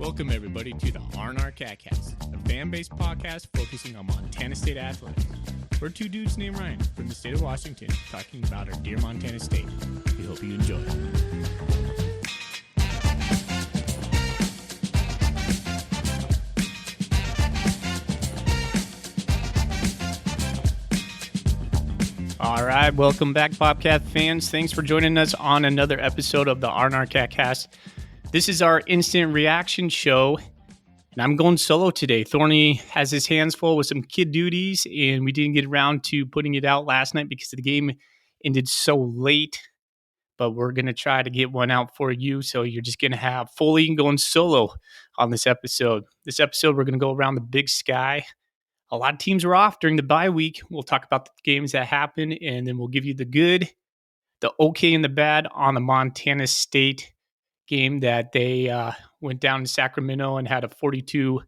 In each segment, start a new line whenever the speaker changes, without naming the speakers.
Welcome, everybody, to the R&R Catcast, a fan-based podcast focusing on Montana State athletics. We're two dudes named Ryan from the state of Washington talking about our dear Montana State. We hope you enjoy. All right, welcome back, Bobcat fans. Thanks for joining us on another episode of the R&R Catcast. This is our instant reaction show, and I'm going solo today. Thorny has his hands full with some kid duties, and we didn't get around to putting it out last night because the game ended so late, but we're going to try to get one out for you, so you're just going to have Foley going solo on this episode. This episode, we're going to go around the Big Sky. A lot of teams were off during the bye week. We'll talk about the games that happened, and then we'll give you the good, the okay, and the bad on the Montana State game that they went down to Sacramento and had a 42-30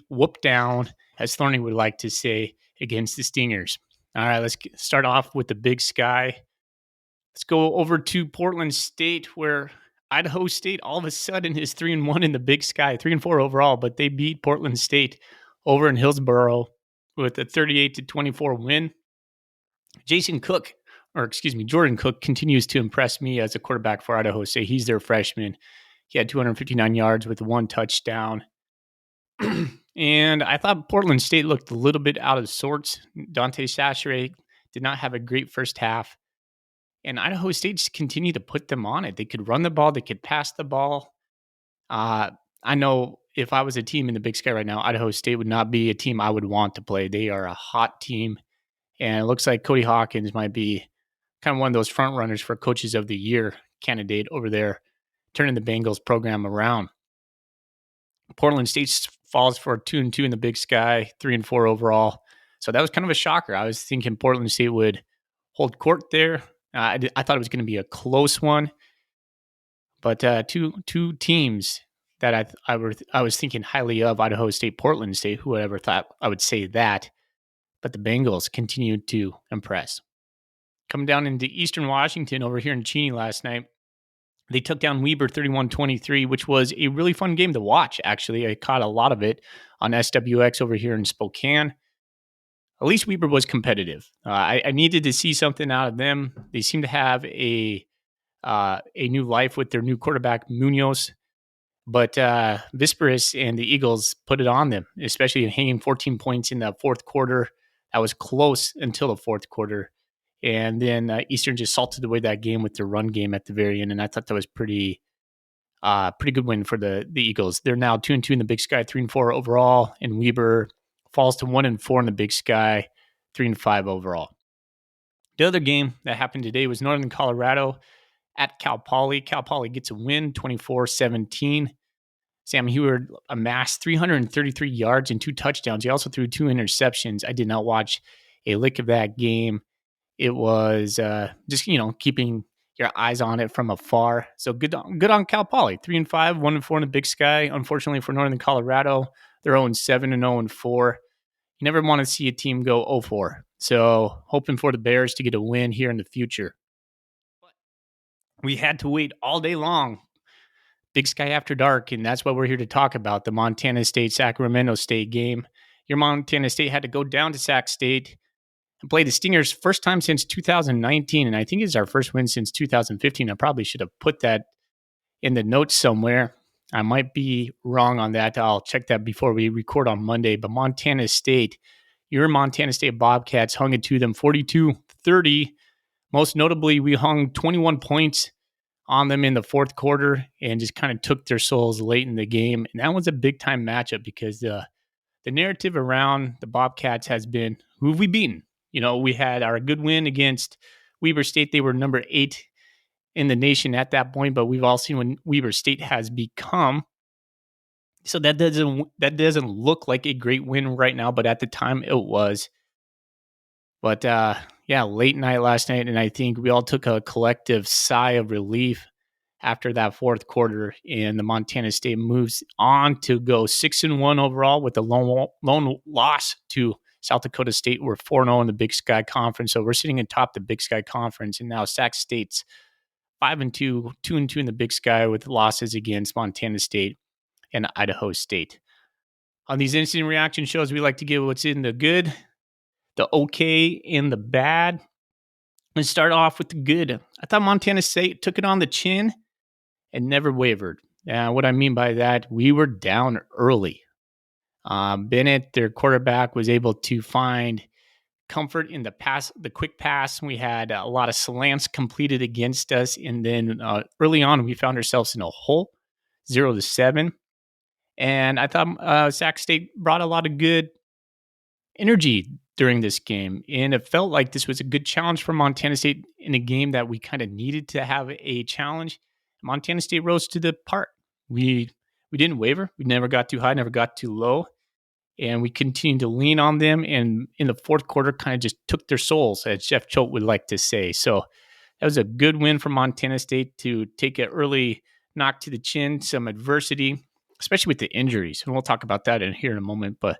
whoop down, as Thorny would like to say, against the Stingers. All right, let's start off with the Big Sky. Let's go over to Portland State, where Idaho State all of a sudden is 3-1 in the Big Sky, 3-4 overall, but they beat Portland State over in Hillsboro with a 38-24 win. Jordan Cook continues to impress me as a quarterback for Idaho State. He's their freshman. He had 259 yards with one touchdown. And I thought Portland State looked a little bit out of sorts. Dante Chachere did not have a great first half. And Idaho State just continued to put them on it. They could run the ball. They could pass the ball. I know if I was a team in the Big Sky right now, Idaho State would not be a team I would want to play. They are a hot team. And it looks like Cody Hawkins might be kind of one of those front runners for Coaches of the Year candidate over there, turning the Bengals program around. Portland State falls for 2-2 in the Big Sky, 3-4 overall. So that was kind of a shocker. I was thinking Portland State would hold court there. I thought it was going to be a close one, but two teams that I was thinking highly of, Idaho State, Portland State. Who would ever thought I would say that? But the Bengals continued to impress. Coming down into Eastern Washington over here in Cheney last night, they took down Weber 31-23, which was a really fun game to watch, actually. I caught a lot of it on SWX over here in Spokane. At least Weber was competitive. I needed to see something out of them. They seem to have a new life with their new quarterback, Munoz. But Visperis and the Eagles put it on them, especially hanging 14 points in the fourth quarter. That was close until the fourth quarter. And then Eastern just salted away that game with their run game at the very end. And I thought that was pretty good win for the Eagles. They're now 2-2 in the Big Sky, 3-4 overall. And Weber falls to 1-4 in the Big Sky, 3-5 overall. The other game that happened today was Northern Colorado at Cal Poly. Cal Poly gets a win, 24-17. Sam Heward amassed 333 yards and 2 touchdowns. He also threw 2 interceptions. I did not watch a lick of that game. It was just, keeping your eyes on it from afar. So good on Cal Poly. 3-5, 1-4 in the Big Sky. Unfortunately for Northern Colorado, they're 0-7 and 0-4. You never want to see a team go 0-4. So hoping for the Bears to get a win here in the future. But we had to wait all day long. Big Sky After Dark, and that's what we're here to talk about, the Montana State-Sacramento State game. Your Montana State had to go down to Sac State and play the Stingers first time since 2019, and I think it's our first win since 2015. I probably should have put that in the notes somewhere. I might be wrong on that. I'll check that before we record on Monday. But Montana State, your Montana State Bobcats hung it to them 42-30. Most notably, we hung 21 points on them in the fourth quarter and just kind of took their souls late in the game. And that was a big-time matchup because the narrative around the Bobcats has been, who have we beaten? We had our good win against Weber State. They were number 8 in the nation at that point, but we've all seen what Weber State has become. So that doesn't look like a great win right now, but at the time it was. But late night last night, and I think we all took a collective sigh of relief after that fourth quarter, and the Montana State moves on to go 6-1 overall with a lone loss to South Dakota State. We're 4-0 in the Big Sky Conference, so we're sitting atop the Big Sky Conference, and now Sac State's 5-2, 2-2 in the Big Sky with losses against Montana State and Idaho State. On these instant reaction shows, we like to give what's in the good, the okay, and the bad. Let's start off with the good. I thought Montana State took it on the chin and never wavered. What I mean by that, we were down early. Bennett, their quarterback, was able to find comfort in the quick pass. We had a lot of slants completed against us, and then early on, we found ourselves in a hole, 0-7. And I thought Sac State brought a lot of good energy during this game, and it felt like this was a good challenge for Montana State in a game that we kind of needed to have a challenge. Montana State rose to the part. We didn't waver. We never got too high, never got too low, and we continued to lean on them. And in the fourth quarter, kind of just took their souls, as Jeff Choate would like to say. So that was a good win for Montana State to take an early knock to the chin, some adversity, especially with the injuries, and we'll talk about that here in a moment. But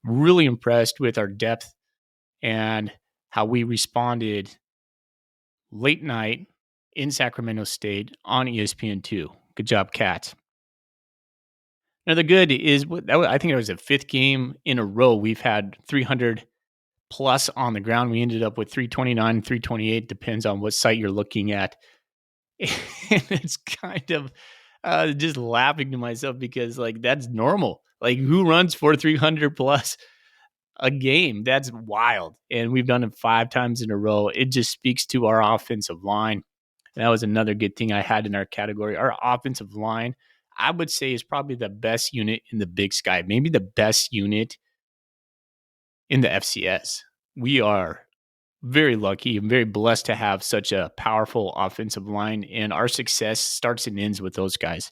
really impressed with our depth and how we responded late night in Sacramento State on ESPN2. Good job, Cats. Another good is, I think it was the fifth game in a row we've had 300 plus on the ground. We ended up with 329, 328, depends on what site you're looking at. And it's kind of just laughing to myself because, like, that's normal. Like, who runs for 300 plus a game? That's wild. And we've done it 5 times in a row. It just speaks to our offensive line. And that was another good thing I had in our category. Our offensive line, I would say, is probably the best unit in the Big Sky, maybe the best unit in the FCS. We are very lucky and very blessed to have such a powerful offensive line, and our success starts and ends with those guys.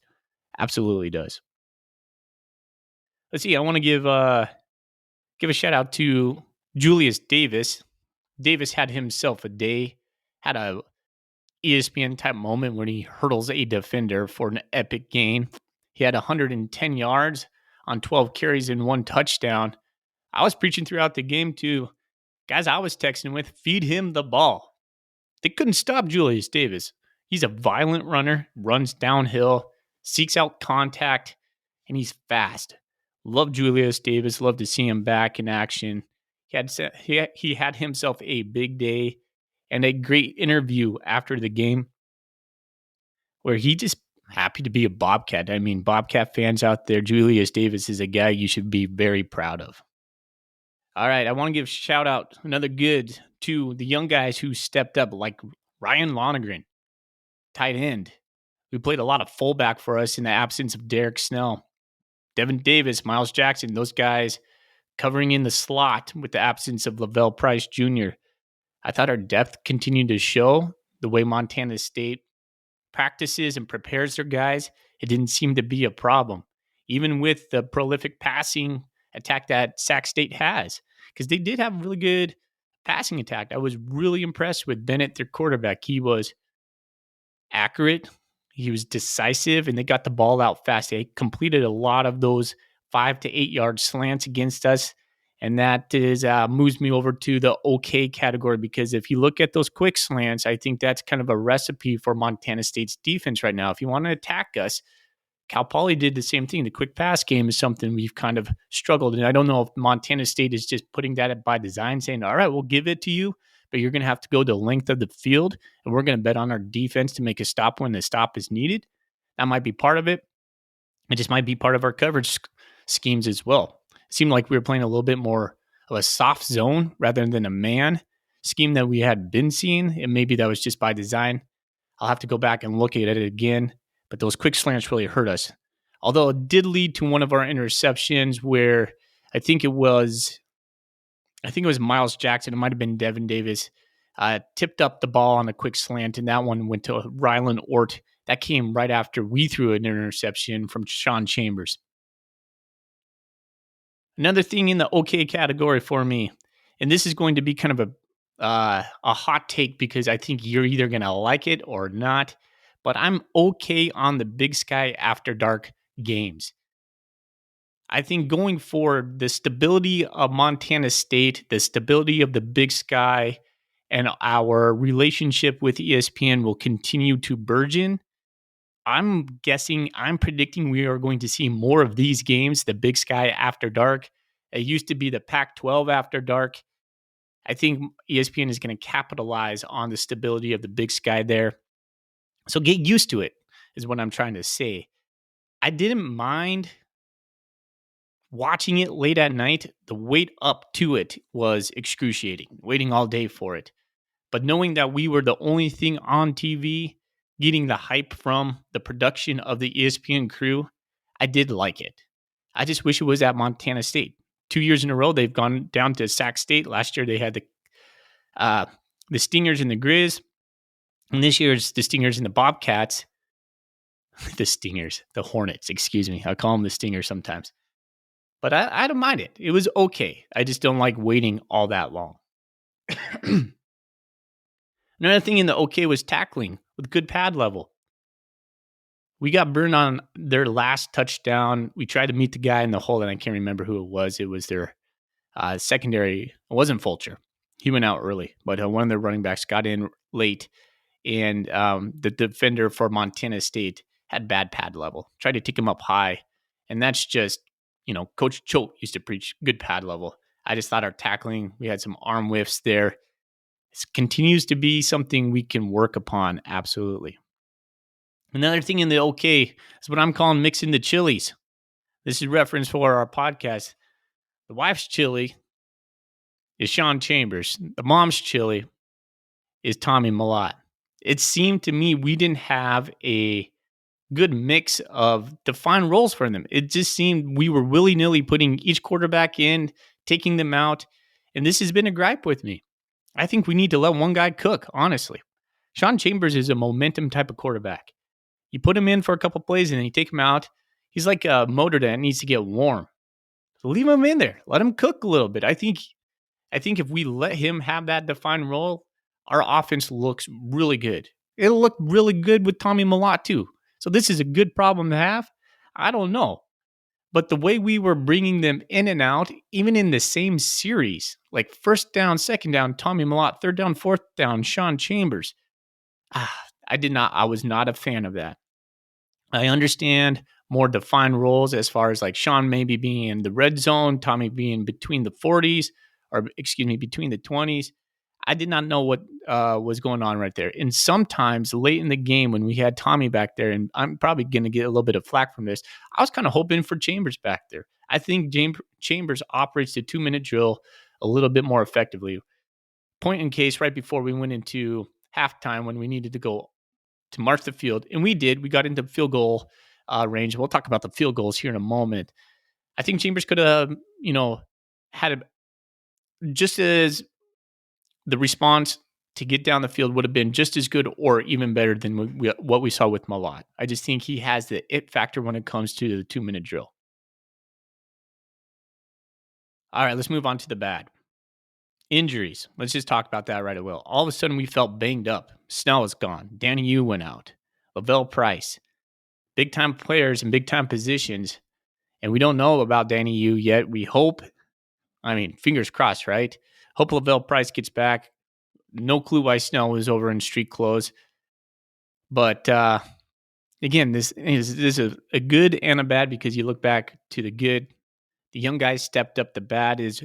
Absolutely does. Let's see. I want to give a shout out to Julius Davis. Davis had himself a day, had a ESPN type moment when he hurdles a defender for an epic gain. He had 110 yards on 12 carries and 1 touchdown. I was preaching throughout the game to guys I was texting with, feed him the ball. They couldn't stop Julius Davis. He's a violent runner, runs downhill, seeks out contact, and he's fast. Love Julius Davis. Love to see him back in action. He had himself a big day and a great interview after the game where he just happy to be a Bobcat. I mean, Bobcat fans out there, Julius Davis is a guy you should be very proud of. All right, I want to give a shout out, another good, to the young guys who stepped up, like Ryan Lonergan, tight end, who played a lot of fullback for us in the absence of Derek Snell. Devin Davis, Miles Jackson, those guys covering in the slot with the absence of Lavelle Price Jr. I thought our depth continued to show the way Montana State practices and prepares their guys. It didn't seem to be a problem, even with the prolific passing attack that Sac State has, because they did have a really good passing attack. I was really impressed with Bennett, their quarterback. He was accurate, he was decisive, and they got the ball out fast. They completed a lot of those 5 to 8 yard slants against us. And that is moves me over to the okay category, because if you look at those quick slants, I think that's kind of a recipe for Montana State's defense right now. If you want to attack us, Cal Poly did the same thing. The quick pass game is something we've kind of struggled. And I don't know if Montana State is just putting that by design, saying, all right, we'll give it to you, but you're going to have to go the length of the field, and we're going to bet on our defense to make a stop when the stop is needed. That might be part of it. It just might be part of our coverage schemes as well. It seemed like we were playing a little bit more of a soft zone rather than a man scheme that we had been seeing, and maybe that was just by design. I'll have to go back and look at it again, but those quick slants really hurt us. Although it did lead to one of our interceptions where I think it was Miles Jackson. It might have been Devin Davis. Tipped up the ball on a quick slant, and that one went to Rylan Ort. That came right after we threw an interception from Sean Chambers. Another thing in the okay category for me, and this is going to be kind of a hot take because I think you're either going to like it or not, but I'm okay on the Big Sky After Dark games. I think going forward, the stability of Montana State, the stability of the Big Sky, and our relationship with ESPN will continue to burgeon. I'm predicting we are going to see more of these games, the Big Sky after dark. It used to be the Pac-12 after dark. I think ESPN is going to capitalize on the stability of the Big Sky there. So get used to it, is what I'm trying to say. I didn't mind watching it late at night. The wait up to it was excruciating, waiting all day for it. But knowing that we were the only thing on TV, getting the hype from the production of the ESPN crew, I did like it. I just wish it was at Montana State. 2 years in a row, they've gone down to Sac State. Last year, they had the Stingers and the Grizz. And this year, it's the Stingers and the Bobcats. The Hornets, excuse me. I call them the Stingers sometimes. But I don't mind it. It was okay. I just don't like waiting all that long. Another thing in the okay was tackling with good pad level. We got burned on their last touchdown. We tried to meet the guy in the hole, and I can't remember who it was. It was their secondary. It wasn't Fulcher. He went out early, but one of their running backs got in late, and the defender for Montana State had bad pad level. Tried to take him up high, and that's just, Coach Choate used to preach good pad level. I just thought our tackling, we had some arm whiffs there. It continues to be something we can work upon, absolutely. Another thing in the okay is what I'm calling mixing the chilies. This is reference for our podcast. The wife's chili is Sean Chambers. The mom's chili is Tommy Mellott. It seemed to me we didn't have a good mix of defined roles for them. It just seemed we were willy-nilly putting each quarterback in, taking them out, and this has been a gripe with me. I think we need to let one guy cook, honestly. Sean Chambers is a momentum type of quarterback. You put him in for a couple plays and then you take him out. He's like a motor that needs to get warm. So leave him in there. Let him cook a little bit. I think if we let him have that defined role, our offense looks really good. It'll look really good with Tommy Mellott too. So this is a good problem to have? I don't know. But the way we were bringing them in and out, even in the same series, like first down, second down, Tommy Mellott, third down, fourth down, Sean Chambers, I was not a fan of that. I understand more defined roles as far as like Sean maybe being in the red zone, Tommy being between the 40s, between the 20s. I did not know what was going on right there. And sometimes late in the game when we had Tommy back there, and I'm probably going to get a little bit of flack from this, I was kind of hoping for Chambers back there. I think Chambers operates the 2-minute drill a little bit more effectively. Point in case right before we went into halftime when we needed to go to march the field, and we did. We got into field goal range. We'll talk about the field goals here in a moment. I think Chambers could have, had just as the response to get down the field would have been just as good or even better than what we saw with Mellott. I just think he has the it factor when it comes to the 2-minute drill. All right, let's move on to the bad. Injuries. Let's just talk about that right away. All of a sudden, we felt banged up. Snell is gone. Danny Yu went out. Lavelle Price. Big-time players in big-time positions. And we don't know about Danny Yu yet. We hope, fingers crossed, right? Hope Lavelle Price gets back. No clue why Snell was over in street clothes. But, again, this is a good and a bad because you look back to the good. The young guys stepped up. The bad is,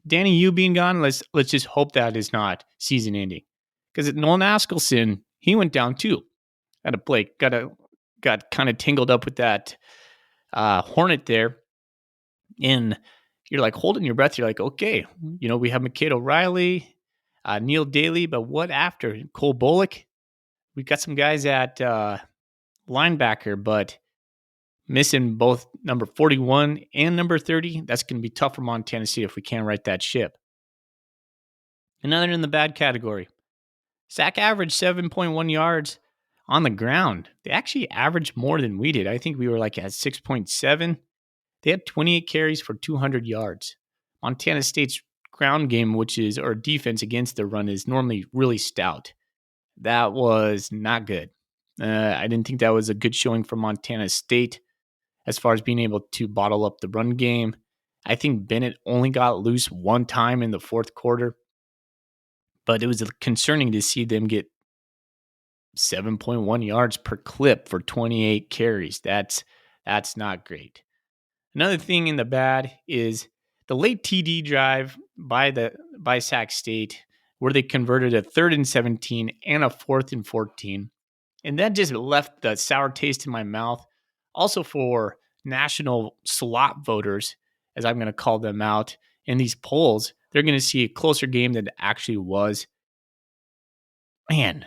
Danny Yu being gone, let's just hope that is not season ending. Because Nolan Askelson, he went down too. At a play, got kind of tangled up with that Hornet there. And you're like holding your breath. You're like, okay, we have McKade O'Reilly, Neil Daly, but what after? Cole Bullock? We got some guys at linebacker, but missing both number 41 and number 30. That's going to be tough for Montana State if we can't right that ship. Another in the bad category. Sac averaged 7.1 yards on the ground. They actually averaged more than we did. I think we were like at 6.7. They had 28 carries for 200 yards. Montana State's ground game, or defense against the run, is normally really stout. That was not good. I didn't think that was a good showing for Montana State as far as being able to bottle up the run game. I think Bennett only got loose one time in the fourth quarter, but it was concerning to see them get 7.1 yards per clip for 28 carries. That's not great. Another thing in the bad is the late TD drive by Sac State, where they converted a 3rd and 17 and a 4th and 14. And that just left the sour taste in my mouth. Also for national slot voters, as I'm going to call them out in these polls, they're going to see a closer game than it actually was. Man,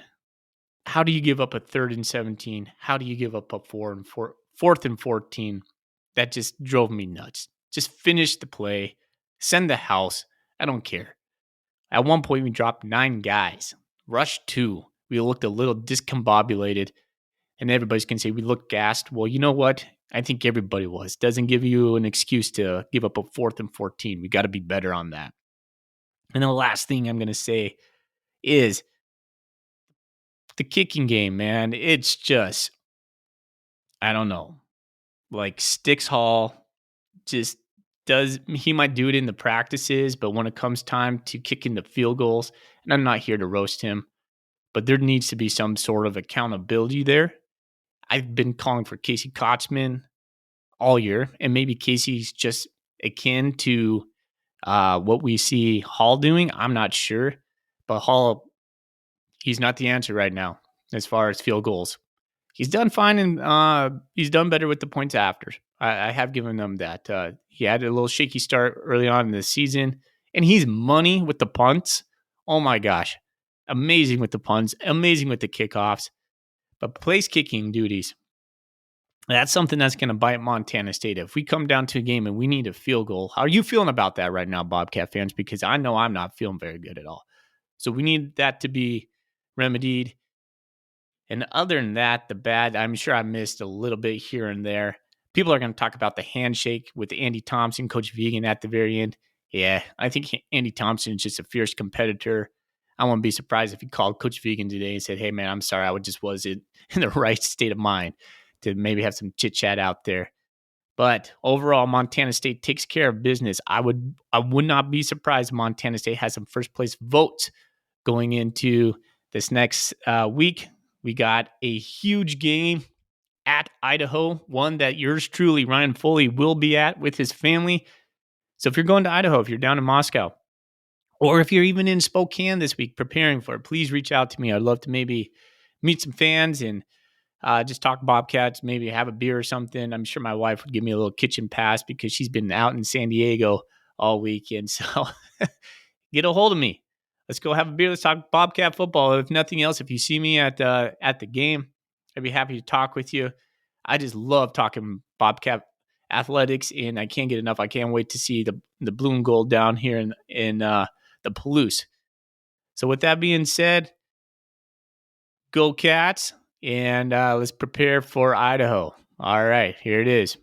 how do you give up a 3rd and 17? How do you give up a 4th and 14? That just drove me nuts. Just finish the play, send the house. I don't care. At one point, we dropped 9 guys. Rush 2. We looked a little discombobulated, and everybody's going to say we looked gassed. Well, you know what? I think everybody was. Doesn't give you an excuse to give up a 4th and 14. We got to be better on that. And the last thing I'm going to say is the kicking game, man. It's just, I don't know. Like Sticks Hall just he might do it in the practices, but when it comes time to kicking the field goals, and I'm not here to roast him, but there needs to be some sort of accountability there. I've been calling for Casey Kotzman all year, and maybe Casey's just akin to what we see Hall doing. I'm not sure, but Hall, he's not the answer right now as far as field goals. He's done fine, and he's done better with the points after. I have given them that. He had a little shaky start early on in the season, and he's money with the punts. Oh my gosh. Amazing with the punts, amazing with the kickoffs. But place kicking duties, that's something that's going to bite Montana State. If we come down to a game and we need a field goal, how are you feeling about that right now, Bobcat fans? Because I know I'm not feeling very good at all. So we need that to be remedied. And other than that, the bad, I'm sure I missed a little bit here and there. People are going to talk about the handshake with Andy Thompson, Coach Vegan at the very end. Yeah, I think Andy Thompson is just a fierce competitor. I wouldn't be surprised if he called Coach Vegan today and said, hey, man, I'm sorry. I just wasn't in the right state of mind to maybe have some chit-chat out there. But overall, Montana State takes care of business. I would not be surprised if Montana State has some first-place votes going into this next week. We got a huge game at Idaho, one that yours truly, Ryan Foley, will be at with his family. So if you're going to Idaho, if you're down in Moscow, or if you're even in Spokane this week preparing for it, please reach out to me. I'd love to maybe meet some fans and just talk Bobcats, maybe have a beer or something. I'm sure my wife would give me a little kitchen pass because she's been out in San Diego all weekend. So get a hold of me. Let's go have a beer. Let's talk Bobcat football. If nothing else, if you see me at the game, I'd be happy to talk with you. I just love talking Bobcat athletics, and I can't get enough. I can't wait to see the blue and gold down here in the Palouse. So with that being said, go Cats, and let's prepare for Idaho. All right, here it is.